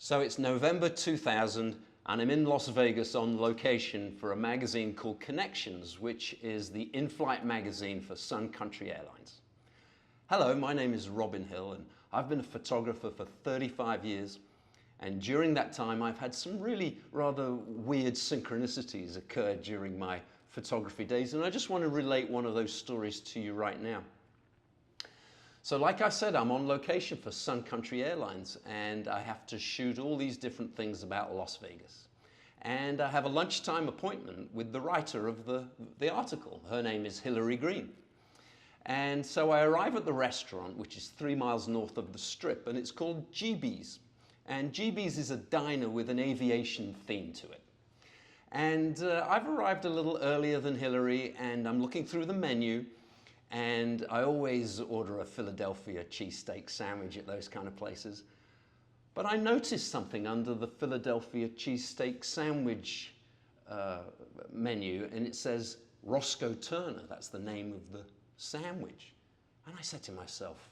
So it's November 2000 and I'm in Las Vegas on location for a magazine called Connections, which is the in-flight magazine for Sun Country Airlines. Hello, my name is Robin Hill and I've been a photographer for 35 years. And during that time, I've had some really rather weird synchronicities occur during my photography days. And I just want to relate one of those stories to you right now. So like I said, I'm on location for Sun Country Airlines and I have to shoot all these different things about Las Vegas. And I have a lunchtime appointment with the writer of the article. Her name is Hillary Green. And so I arrive at the restaurant, which is 3 miles north of the Strip, and it's called GB's. And GB's is a diner with an aviation theme to it. And I've arrived a little earlier than Hillary and I'm looking through the menu. And I always order a Philadelphia cheesesteak sandwich at those kind of places. But I noticed something under the Philadelphia cheesesteak sandwich menu, and it says Roscoe Turner. That's the name of the sandwich. And I said to myself,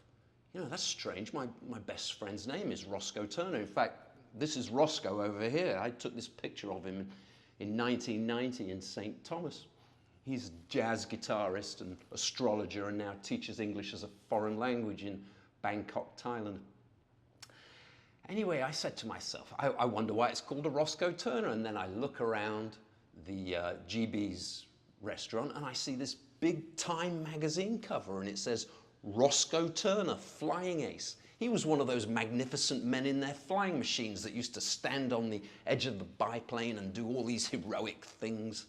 you know, that's strange. My best friend's name is Roscoe Turner. In fact, this is Roscoe over here. I took this picture of him in 1990 in St. Thomas. He's a jazz guitarist and astrologer and now teaches English as a foreign language in Bangkok, Thailand. Anyway, I said to myself, I wonder why it's called a Roscoe Turner. And then I look around the GB's restaurant and I see this big Time magazine cover and it says Roscoe Turner, flying ace. He was one of those magnificent men in their flying machines that used to stand on the edge of the biplane and do all these heroic things.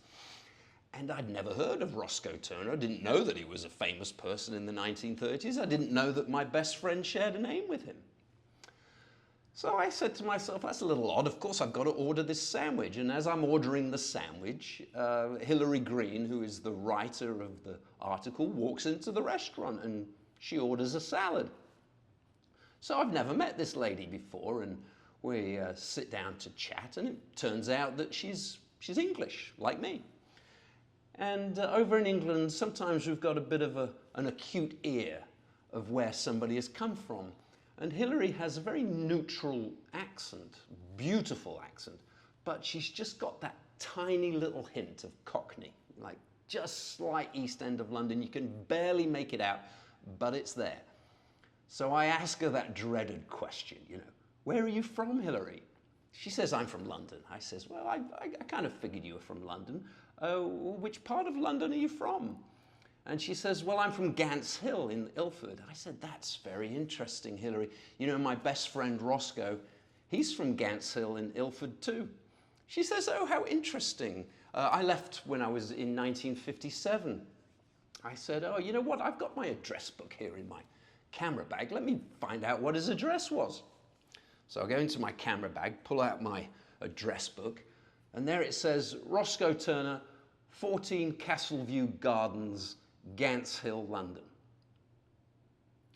And I'd never heard of Roscoe Turner. I didn't know that he was a famous person in the 1930s. I didn't know that my best friend shared a name with him. So I said to myself, that's a little odd. Of course, I've got to order this sandwich. And as I'm ordering the sandwich, Hillary Green, who is the writer of the article, walks into the restaurant and she orders a salad. So I've never met this lady before, and we sit down to chat, and it turns out that she's English, like me. And over in England, sometimes we've got a bit of an acute ear of where somebody has come from. And Hillary has a very neutral accent, beautiful accent, but she's just got that tiny little hint of Cockney, like just slight East End of London. You can barely make it out, but it's there. So I ask her that dreaded question, you know, where are you from, Hillary? She says, I'm from London. I says, well, I kind of figured you were from London. Which part of London are you from? And she says, well, I'm from Gants Hill in Ilford. I said, that's very interesting, Hillary. You know, my best friend Roscoe, he's from Gants Hill in Ilford too. She says, oh, how interesting. I left when I was in 1957. I said, oh, you know what? I've got my address book here in my camera bag. Let me find out what his address was. So I go into my camera bag, pull out my address book, and there it says, Roscoe Turner, 14 Castleview Gardens, Gants Hill, London.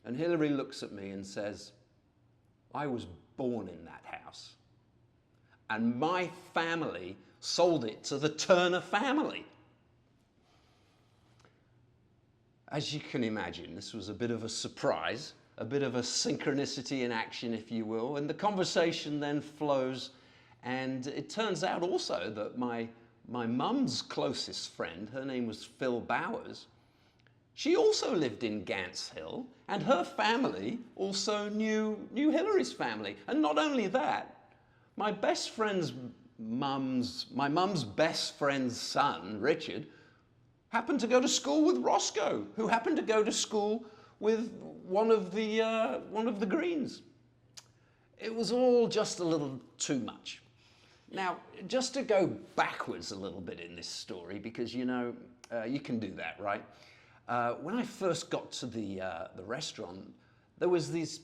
And Hillary looks at me and says, I was born in that house. And my family sold it to the Turner family. As you can imagine, this was a bit of a surprise, a bit of a synchronicity in action, if you will. And the conversation then flows. And it turns out also that my mum's closest friend, her name was Phil Bowers, she also lived in Gants Hill, and her family also knew Hillary's family. And not only that, my mum's best friend's son, Richard, happened to go to school with Roscoe, who happened to go to school with one of the Greens. It was all just a little too much. Now, just to go backwards a little bit in this story, because you know, you can do that, right? When I first got to the restaurant, there was this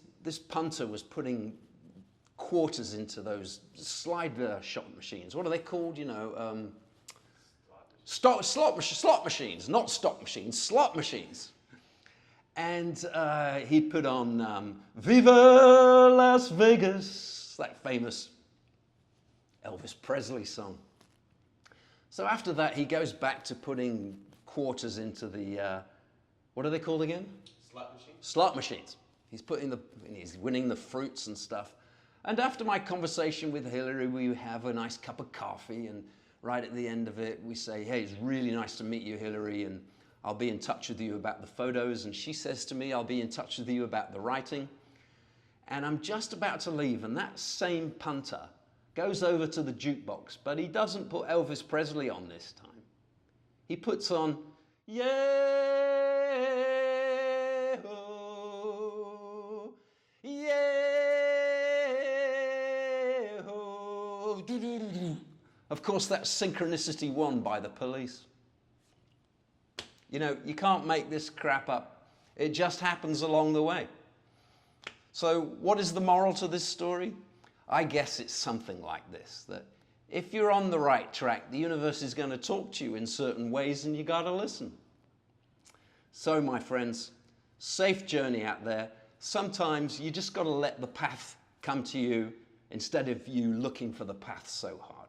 punter was putting quarters into those slide shot machines. What are they called? You know, slot machines, not stock machines, slot machines. And he put on Viva Las Vegas, that famous Elvis Presley song. So after that, he goes back to putting quarters into the, what are they called again? Slot machines. Slot machines. He's winning the fruits and stuff. And after my conversation with Hillary, we have a nice cup of coffee, and right at the end of it, we say, hey, it's really nice to meet you, Hillary, and I'll be in touch with you about the photos. And she says to me, I'll be in touch with you about the writing. And I'm just about to leave, and that same punter goes over to the jukebox, but he doesn't put Elvis Presley on this time. He puts on, yeah, oh, yeah, oh, doo-doo-doo-doo. Of course, that's Synchronicity 1 by the Police. You know, you can't make this crap up. It just happens along the way. So what is the moral to this story? I guess it's something like this, that if you're on the right track, the universe is going to talk to you in certain ways and you got to listen. So my friends, safe journey out there. Sometimes you just got to let the path come to you instead of you looking for the path so hard.